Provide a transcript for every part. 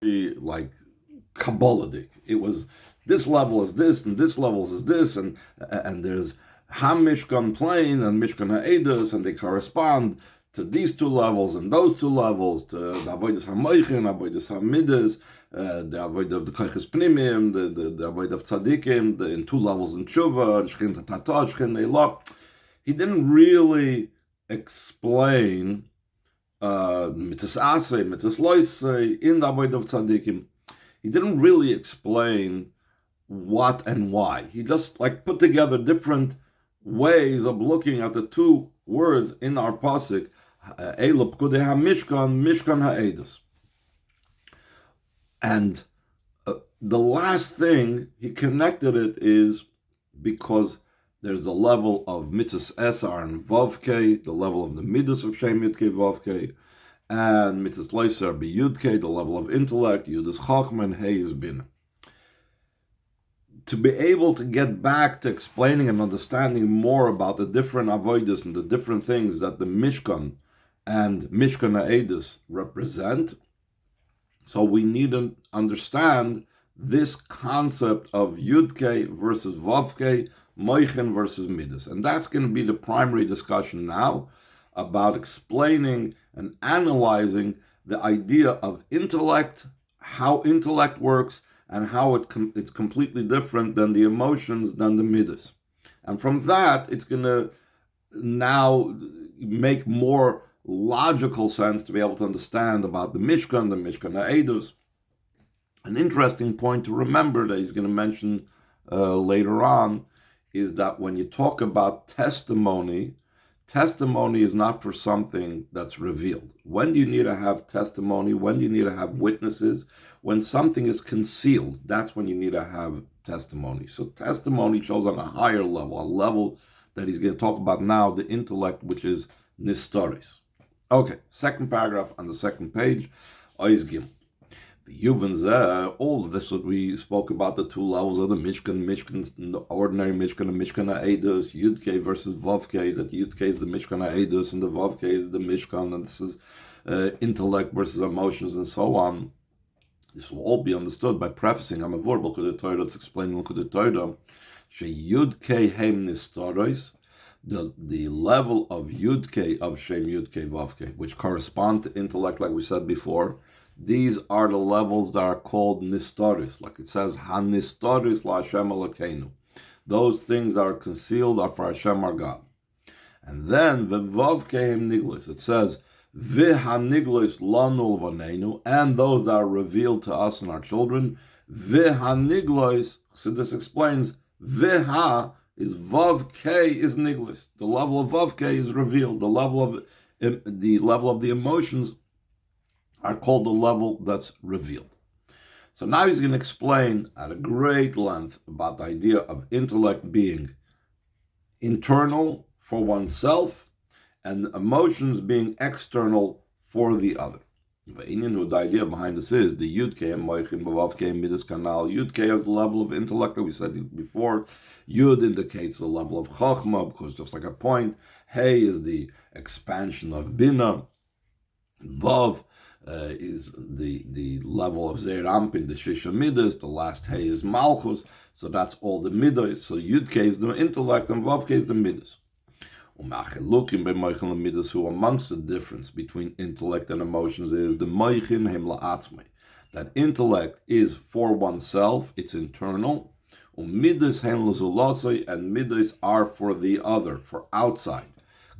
like Kabbalistic. It was this level is this and this level is this, and there's Hamishkan plane and Mishkan Ha'edus, and they correspond to these two levels and those two levels, to the Avodas HaMoichin, Avodas HaMidas, the Avodah of the Koiches Pnimim, the Avodah of Tzadikim, in two levels in Tshuva, Shchin Tatata, Shchin Elah. He didn't really explain mitzvahs asay, mitzvahs loisay in the Avodah of Tzadikim. He didn't really explain what and why. He just put together different ways of looking at the two words in our pasuk, pekudei hamishkan, mishkan ha'edus. And the last thing he connected it is because there's the level of mitzvahs esar and vavke, the level of the midas of shem yudke vavke, and mitzvahs loisar be yudke, the level of intellect, yud is chachma and hey is bina. To be able to get back to explaining and understanding more about the different avodas and the different things that the Mishkan and Mishkan Ha'edus represent, so we need to understand this concept of Yudke versus Vavke, Moichin versus Midas. And that's going to be the primary discussion now about explaining and analyzing the idea of intellect, how intellect works, and how it's completely different than the emotions, than the midas. And from that, it's going to now make more logical sense to be able to understand about the Mishkan Ha'edus. An interesting point to remember that he's going to mention later on is that when you talk about testimony is not for something that's revealed. When do you need to have testimony? When do you need to have witnesses? When something is concealed, that's when you need to have testimony. So testimony shows on a higher level, a level that he's going to talk about now, the intellect, which is nistoris. Okay, second paragraph on the second page, Ois Gimel. All of this what we spoke about, the two levels of the Mishkan, the ordinary Mishkan, and Mishkan Ha'edus, Yudke versus Vavke, that Yudke is the Mishkan Ha'edus and the Vavke is the Mishkan, and this is intellect versus emotions and so on. This will all be understood by prefacing Amavur L'Kudei Torah. Let's explain L'Kudei Torah. She Yudke Heim Nistoros, the level of Yudke of Shem Yudke Vavke, which correspond to intellect, like we said before. These are the levels that are called Nistoris, like it says HaNistoris La Hashem Elokeinu. Those things that are concealed are for Hashem our God. And then V'Vavke Heim Niglos. It says V'haniglos lanu v'neinu, and those that are revealed to us and our children. V'haniglos, so this explains, V'ha is Vav K is niglos. The level of Vav K is revealed. The level of the emotions are called the level that's revealed. So now he's going to explain at a great length about the idea of intellect being internal for oneself and emotions being external for the other. The idea behind this is the Yudke and Moichin Bavavke Midas Kanal. Yudke is the level of intellect that we said before. Yud indicates the level of Chachma, because just like a point. Hey is the expansion of Bina. Vav is the level of Zeir Ampin, the Shisha Midas. The last Hey is Malchus. So that's all the Midas. So Yudke is the intellect and Vavke is the Midas. Who amongst the difference between intellect and emotions is the moichin hem la'atzmei, that intellect is for oneself, it's internal, midas hem l'zulasei, and midas are for the other, for outside.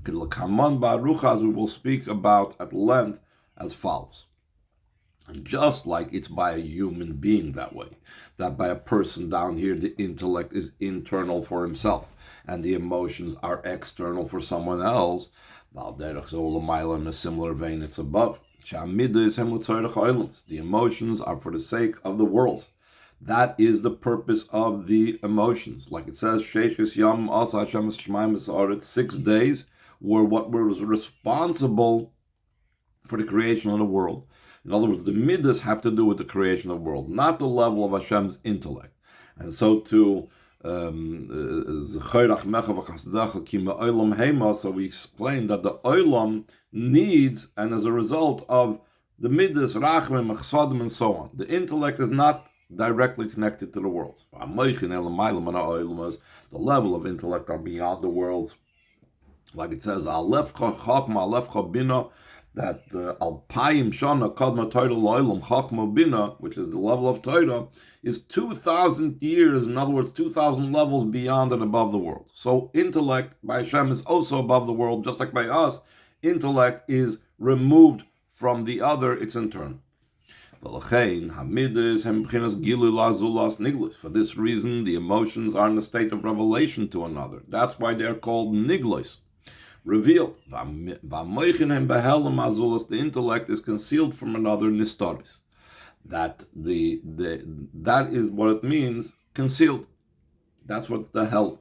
As we will speak about at length as follows. And just like it's by a human being that way, that by a person down here, the intellect is internal for himself, and the emotions are external for someone else. In a similar vein, it's above. The emotions are for the sake of the worlds. That is the purpose of the emotions. Like it says, 6 days were what was responsible for the creation of the world. In other words, the midas have to do with the creation of the world, not the level of Hashem's intellect. And so to so we explained that the olam needs, and as a result of the midas, rachmim, chsadim, and so on. The intellect is not directly connected to the world. The level of intellect are beyond the world. Like it says, alefcha chachma, alefcha bina, that alpayim shana kadma Torah lo'ilam chachma bina, which is the level of Torah, is 2,000 years, in other words, 2,000 levels beyond and above the world. So intellect by Hashem is also above the world, just like by us, intellect is removed from the other, it's internal. For this reason, the emotions are in a state of revelation to another. That's why they are called niglos, revealed. The intellect is concealed from another, nistaris. That is what it means, concealed. That's what's the hell.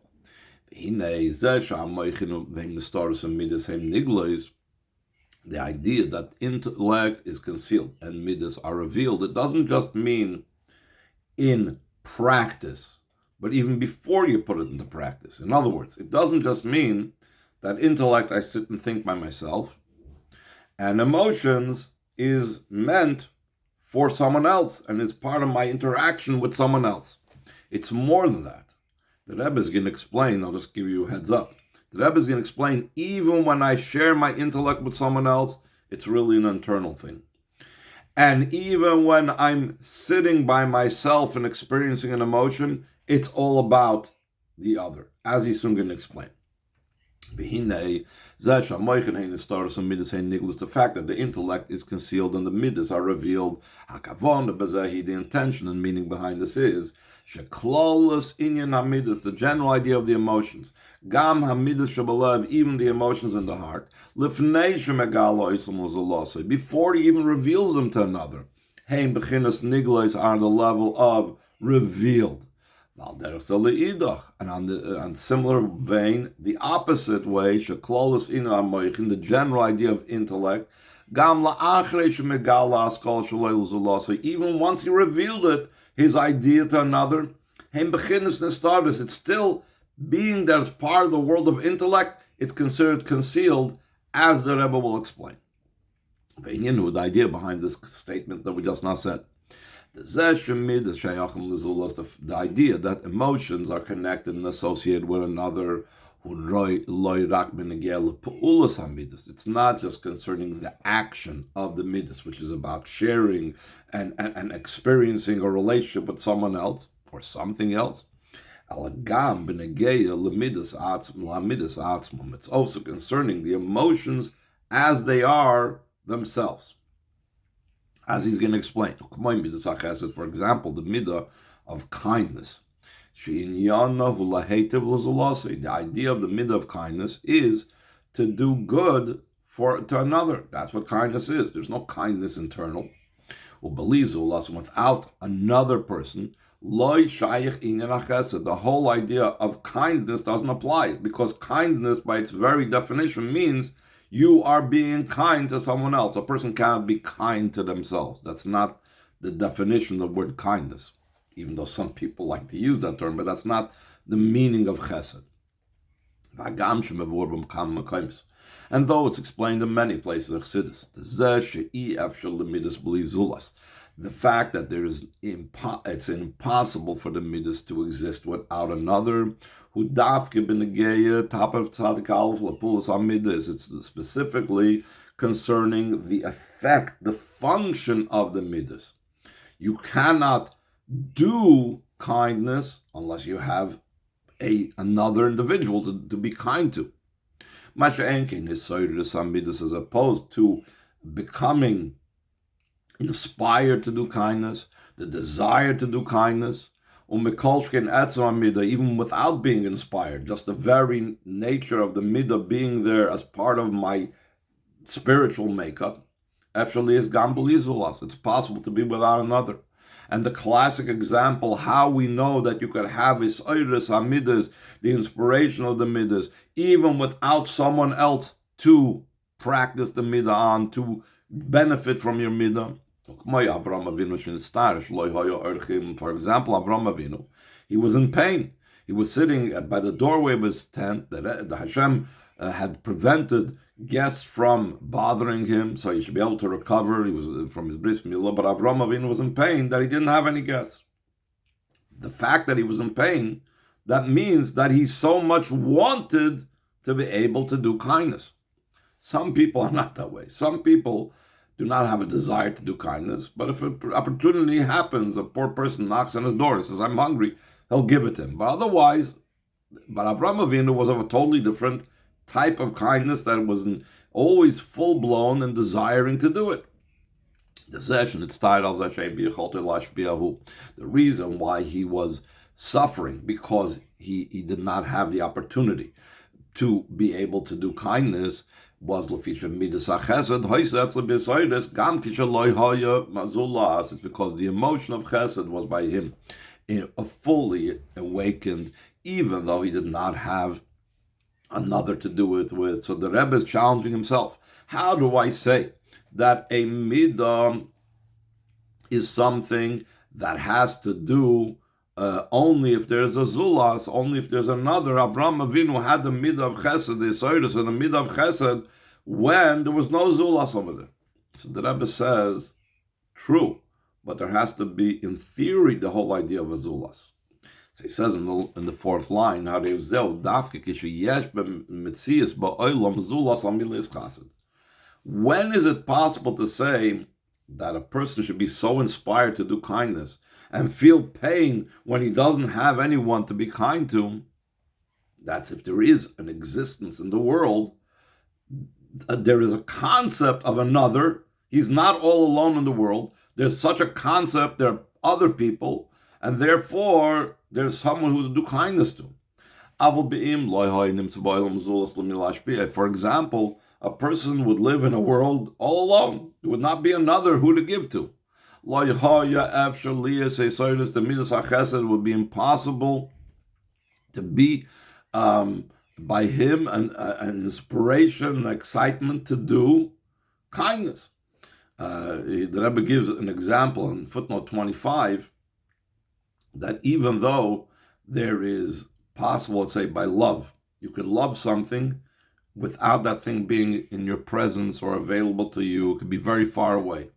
The idea that intellect is concealed and midas are revealed, it doesn't just mean in practice, but even before you put it into practice. In other words, it doesn't just mean that intellect, I sit and think by myself, and emotions is meant for someone else and is part of my interaction with someone else. It's more than that. The Rebbe is going to explain, I'll just give you a heads up. The Rebbe is going to explain, even when I share my intellect with someone else, it's really an internal thing. And even when I'm sitting by myself and experiencing an emotion, it's all about the other, as he's soon going to explain. The fact that the intellect is concealed and the midas are revealed, the intention and meaning behind this is the general idea of the emotions, gam hamidas shabalev, even the emotions in the heart, before he even reveals them to another. Hein beginnes niglois are the level of revealed. And on similar vein, the opposite way, the general idea of intellect, even once he revealed it, his idea to another, it's still being that it's part of the world of intellect, it's considered concealed, as the Rebbe will explain. The idea behind this statement that we just now said. The idea that emotions are connected and associated with another. It's not just concerning the action of the midas, which is about sharing and experiencing a relationship with someone else or something else. It's also concerning the emotions as they are themselves, as he's going to explain. For example, the midah of kindness. The idea of the midah of kindness is to do good to another. That's what kindness is. There's no kindness internal. Without another person, the whole idea of kindness doesn't apply, because kindness by its very definition means you are being kind to someone else. A person cannot be kind to themselves. That's not the definition of the word kindness, even though some people like to use that term, but that's not the meaning of chesed. And though it's explained in many places of Chassidus, the fact that it's impossible for the midas to exist without another, it's specifically concerning the effect, the function of the midas. You cannot do kindness unless you have another individual to be kind to. Masha'enkin is midas, as opposed to becoming inspired to do kindness, the desire to do kindness, even without being inspired, just the very nature of the midah being there as part of my spiritual makeup, actually is gambalizulas. It's possible to be without another. And the classic example, how we know that you could have isayris hamidas, the inspiration of the midas, even without someone else to practice the midah on, to benefit from your midah. For example, Avram Avinu, he was in pain. He was sitting by the doorway of his tent that the Hashem had prevented guests from bothering him, so he should be able to recover. He was from his bris milah, but Avram Avinu was in pain that he didn't have any guests. The fact that he was in pain, that means that he so much wanted to be able to do kindness. Some people are not that way. Some people do not have a desire to do kindness, but if an opportunity happens, a poor person knocks on his door and says, I'm hungry, he'll give it to him. But Avram Avinu was of a totally different type of kindness that wasn't always full-blown and desiring to do it. The reason why he was suffering, because he did not have the opportunity to be able to do kindness, was it's because the emotion of chesed was by him fully awakened, even though he did not have another to do it with. So the Rebbe is challenging himself. How do I say that a midah is something that has to do only if there's a zulas, only if there's another? Avram Avinu had the midah of chesed, the Yisodus, and the midah of chesed when there was no zulas over there. So the Rebbe says, true, but there has to be, in theory, the whole idea of a zulas. So he says in the fourth line, when is it possible to say that a person should be so inspired to do kindness and feel pain when he doesn't have anyone to be kind to? That's if there is an existence in the world. There is a concept of another. He's not all alone in the world. There's such a concept. There are other people, and therefore there's someone who to do kindness to. For example, a person would live in a world all alone. There would not be another who to give to. The midas chesed would be impossible to be by him an inspiration, an excitement to do kindness. The Rebbe gives an example in footnote 25 that even though there is possible, let's say, by love, you could love something without that thing being in your presence or available to you. It could be very far away.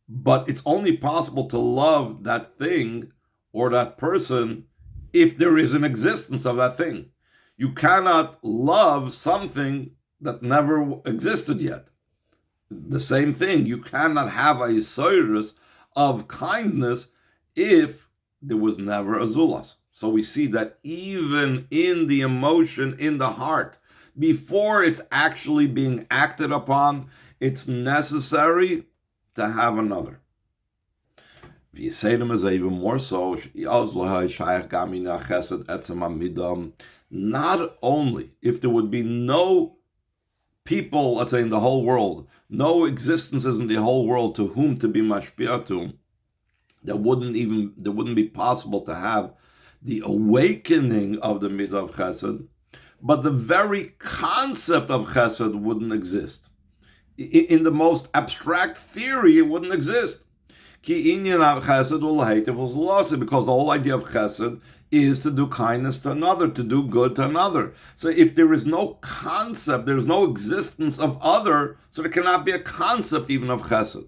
But it's only possible to love that thing or that person if there is an existence of that thing. You cannot love something that never existed yet. The same thing, you cannot have a yisodus of kindness if there was never a zulas. So we see that even in the emotion, in the heart, before it's actually being acted upon, it's necessary to have another. V'yisedim is even more so. Not only if there would be no people, let's say, in the whole world, no existences in the whole world to whom to be mashpia to, that wouldn't be possible to have the awakening of the midah of chesed, but the very concept of chesed wouldn't exist. In the most abstract theory, it wouldn't exist. Because the whole idea of chesed is to do kindness to another, to do good to another. So if there is no concept, there is no existence of other, so there cannot be a concept even of chesed.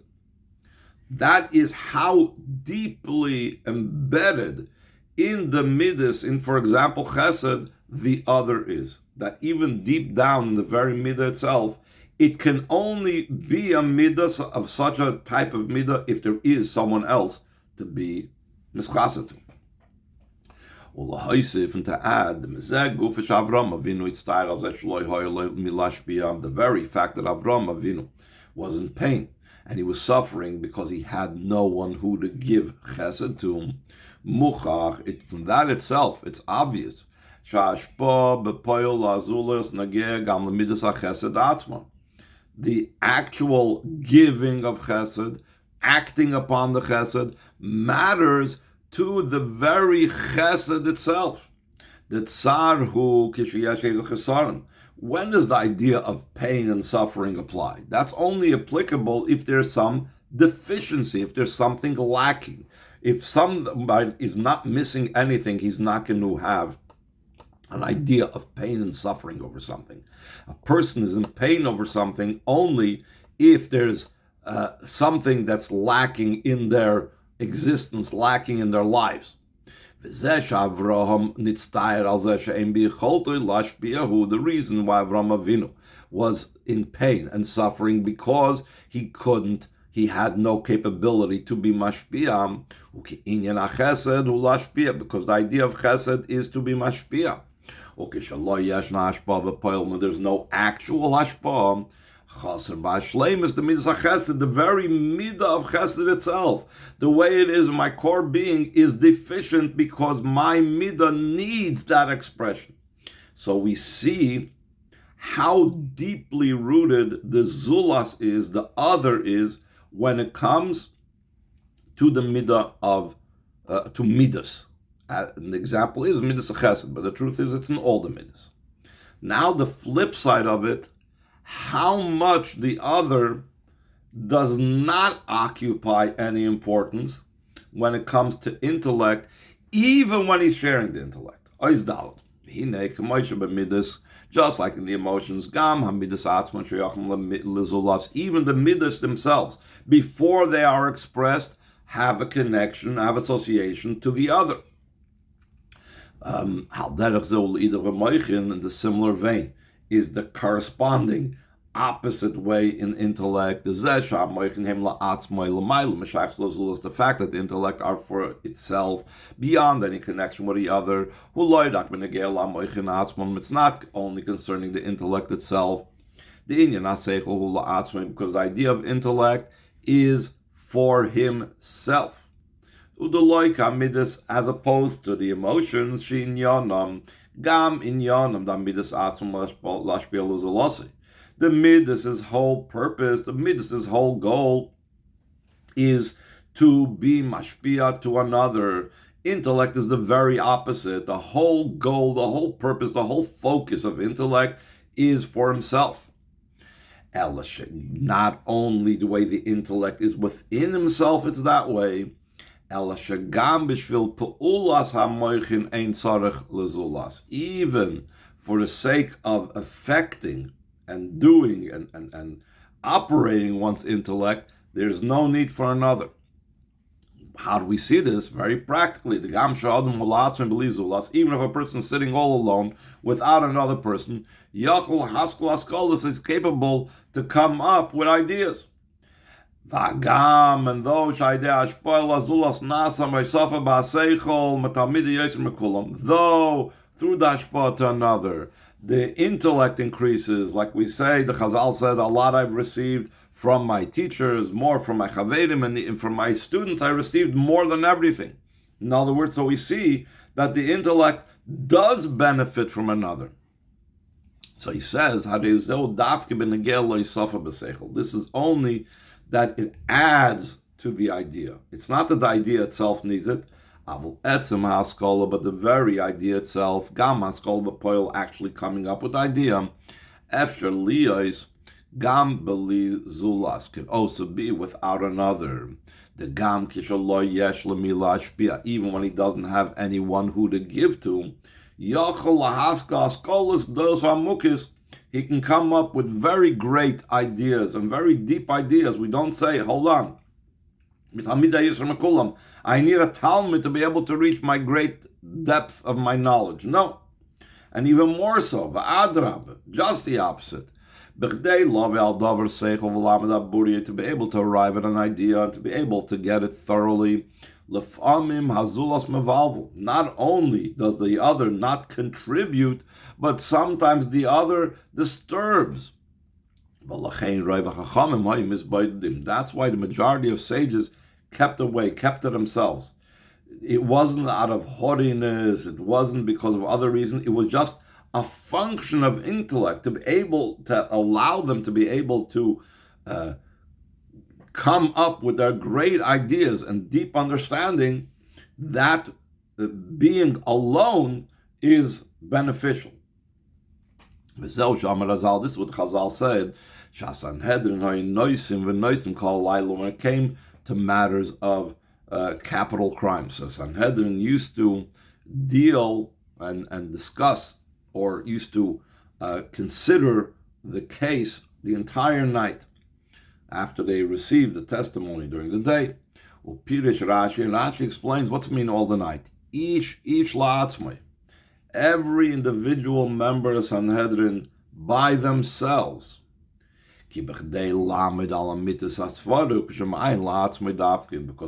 That is how deeply embedded in the midas, in, for example, chesed, the other is. That even deep down in the very midah itself, it can only be a midah of such a type of midah if there is someone else to be mischased to. And to add, the very fact that Avram Avinu was in pain and he was suffering because he had no one who to give chesed to, from that itself, it's obvious. The actual giving of chesed, acting upon the chesed, matters to the very chesed itself. The tsar hu kishiyash. When does the idea of pain and suffering apply? That's only applicable if there's some deficiency, if there's something lacking. If somebody is not missing anything, he's not going to have an idea of pain and suffering over something. A person is in pain over something only if there's something that's lacking in their existence, lacking in their lives. The reason why Avraham Avinu was in pain and suffering because he had no capability to be mashpia, because the idea of chesed is to be mashpia. When there's no actual hashpah, is the midas chesed, the very midah of chesed itself, the way it is in my core being, is deficient because my midah needs that expression. So we see how deeply rooted the zulas is, the other is, when it comes to the midah of to midas. An example is midas chesed, but the truth is it's in all the midas. Now the flip side of it, how much the other does not occupy any importance when it comes to intellect, even when he's sharing the intellect. Just like in the emotions, even the midas themselves, before they are expressed, have a connection, have association to the other. In the similar vein is the corresponding opposite way in intellect. The fact that the intellect are for itself, beyond any connection with the other. It's not only concerning the intellect itself, because the idea of intellect is for himself. As opposed to the emotions, the midas' whole purpose, the midas' whole goal is to be mashpia to another. Intellect is the very opposite. The whole goal, the whole purpose, the whole focus of intellect is for himself. Not only the way the intellect is within himself, it's that way. Even for the sake of affecting and doing and operating one's intellect, there's no need for another. How do we see this? Very practically. Even if a person is sitting all alone without another person, is capable to come up with ideas. And though through the hashpah to another, the intellect increases. Like we say, the Chazal said, a lot I've received from my teachers, more from my chaverim, and from my students, I received more than everything. In other words, so we see that the intellect does benefit from another. So he says, this is only that it adds to the idea. It's not that the idea itself needs it, but the very idea itself, actually coming up with the idea, can also be without another. Even when he doesn't have anyone who to give to, he can come up with very great ideas and very deep ideas. We don't say, hold on, I need a Talmud to be able to reach my great depth of my knowledge. No. And even more so, just the opposite. To be able to arrive at an idea and to be able to get it thoroughly. Not only does the other not contribute, but sometimes the other disturbs. That's why the majority of sages kept away, kept to themselves. It wasn't out of haughtiness, it wasn't because of other reasons, it was just a function of intellect to be able to allow them to be able to come up with their great ideas and deep understanding. That being alone is beneficial. This is what Chazal said, when it came to matters of capital crimes. So Sanhedrin used to deal and discuss or used to consider the case the entire night after they received the testimony during the day. Upirish Rashi, and Rashi explains what's mean all the night. Each la'atzmai, every individual member of Sanhedrin by themselves. Because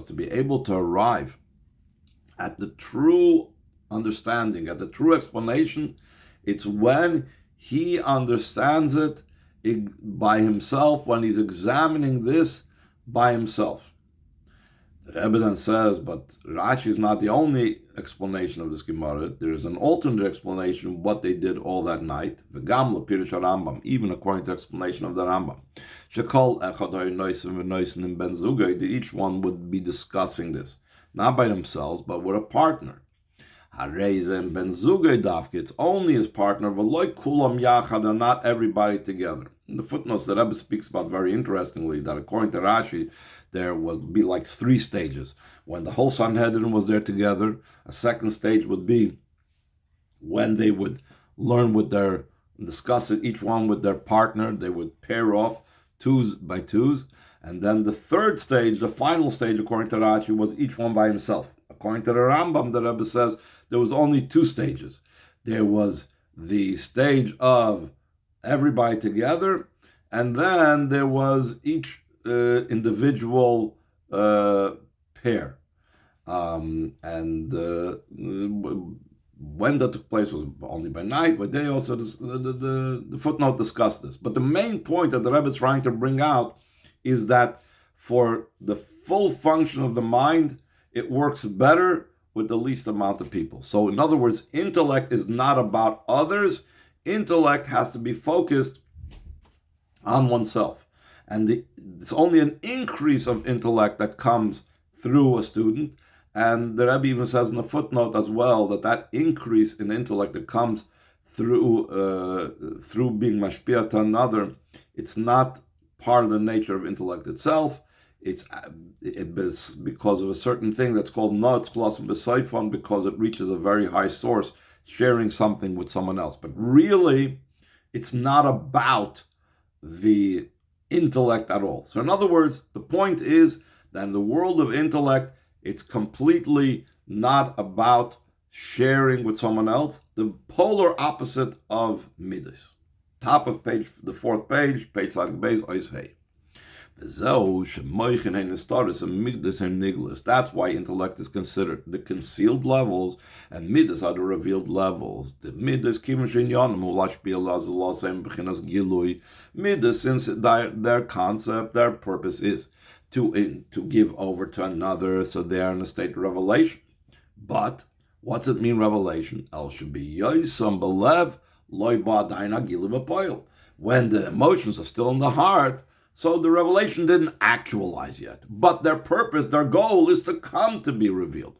to be able to arrive at the true understanding, at the true explanation, it's when he understands it by himself, when he's examining this by himself. The Rebbe then says, but Rashi is not the only explanation of this Gemara. There is an alternate explanation of what they did all that night. V'gam l'pirush Rambam, even according to the explanation of the Rambam. Shekol echad ha'noisim v'noisim ben zugay, that each one would be discussing this, not by themselves, but with a partner. Harezem ben zugay dafke, it's only his partner, v'loy kulam yachad, and not everybody together. In the footnotes, the Rebbe speaks about very interestingly that according to Rashi, there would be like 3 stages. When the whole Sanhedrin was there together, a second stage would be when they would learn discuss it, each one with their partner. They would pair off 2s by 2s. And then the third stage, the final stage, according to Rashi, was each one by himself. According to the Rambam, the Rebbe says there was only 2 stages. There was the stage of everybody together, and then there was each individual pair. When that took place was only by night, by day also. The footnote discussed this. But the main point that the Rebbe is trying to bring out is that for the full function of the mind, it works better with the least amount of people. So in other words, intellect is not about others. Intellect has to be focused on oneself. And it's only an increase of intellect that comes through a student. And the Rebbe even says in the footnote as well that increase in intellect that comes through being mashpia to another, it's not part of the nature of intellect itself. It's because of a certain thing that's called notz klasim b'soifon, because it reaches a very high source, sharing something with someone else. But really, it's not about the intellect at all. So in other words, the point is that in the world of intellect, it's completely not about sharing with someone else, the polar opposite of midas. Top of page, the 4th page, page side base, ois hey. That's why intellect is considered the concealed levels, and midas are the revealed levels. The midas, midas, since their concept, their purpose is to give over to another, so they are in a state of revelation. But what's it mean, revelation? El should be yoisam belev loy ba'adayin hagilu b'poil. When the emotions are still in the heart, so the revelation didn't actualize yet. But their purpose, their goal is to come to be revealed.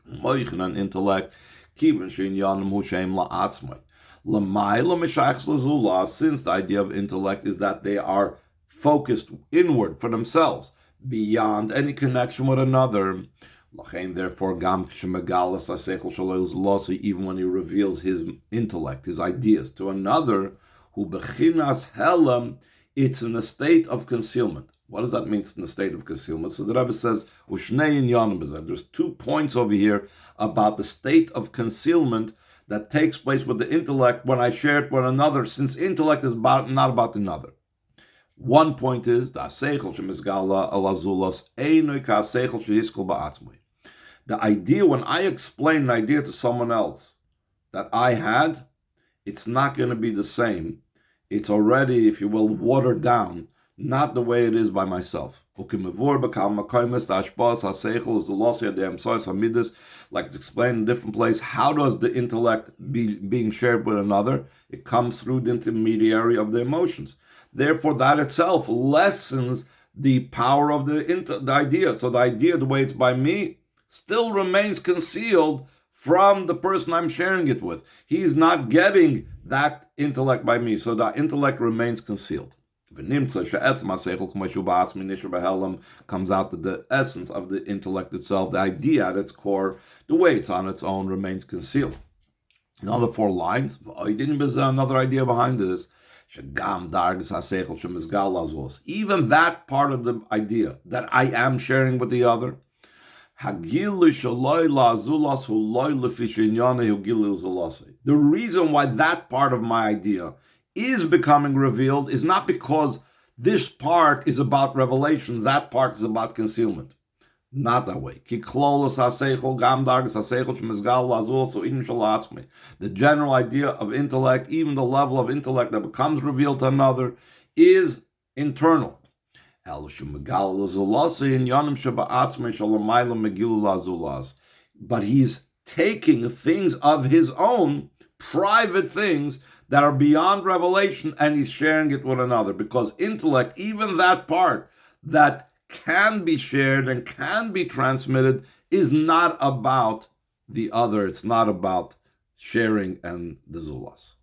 Moichin and intellect, kivin shein yanim hu sheim la'atzmai. L'mayla mishachs l'zula, since the idea of intellect is that they are focused inward for themselves, beyond any connection with another. Therefore, even when he reveals his intellect, his ideas to another, who bechinas helam, it's in a state of concealment. What does that mean? It's in a state of concealment. So the Rebbe says, there's 2 points over here about the state of concealment that takes place with the intellect when I share it with another, since intellect is not about another. One point is the idea, when I explain an idea to someone else that I had, it's not going to be the same. It's already, if you will, watered down, not the way it is by myself. Like it's explained in a different place. How does the intellect being shared with another? It comes through the intermediary of the emotions. Therefore, that itself lessens the power of the idea. So the idea, the way it's by me, still remains concealed from the person I'm sharing it with. He's not getting that intellect by me, so the intellect remains concealed. Comes out that the essence of the intellect itself, the idea at its core, the way it's on its own, remains concealed. Another 4 lines. Another idea behind this. Even that part of the idea that I am sharing with the other. The reason why that part of my idea is becoming revealed is not because this part is about revelation, that part is about concealment. Not that way. The general idea of intellect, even the level of intellect that becomes revealed to another, is internal. But he's taking things of his own, private things, that are beyond revelation, and he's sharing it with another. Because intellect, even that part that can be shared and can be transmitted, is not about the other. It's not about sharing and the zulas.